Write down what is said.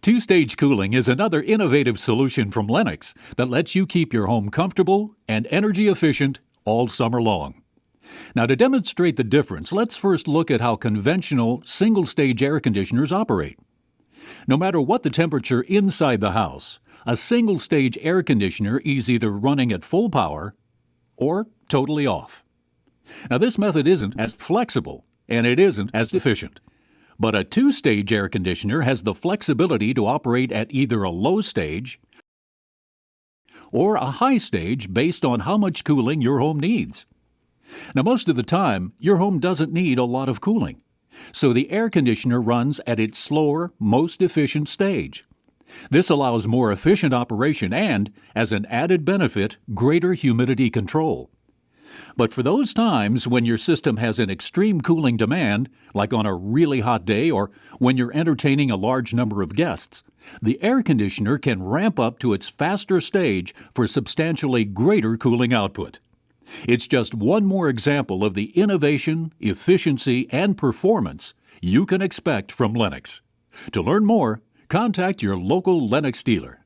Two-stage cooling is another innovative solution from Lennox that lets you keep your home comfortable and energy efficient all summer long. Now, to demonstrate the difference, let's first look at how conventional single-stage air conditioners operate. No matter what the temperature inside the house, a single-stage air conditioner is either running at full power or totally off. Now, this method isn't as flexible and it isn't as efficient. But a two-stage air conditioner has the flexibility to operate at either a low stage or a high stage based on how much cooling your home needs. Now, most of the time, your home doesn't need a lot of cooling, so the air conditioner runs at its slower, most efficient stage. This allows more efficient operation and, as an added benefit, greater humidity control. But for those times when your system has an extreme cooling demand, like on a really hot day or when you're entertaining a large number of guests, the air conditioner can ramp up to its faster stage for substantially greater cooling output. It's just one more example of the innovation, efficiency, and performance you can expect from Lennox. To learn more, contact your local Lennox dealer.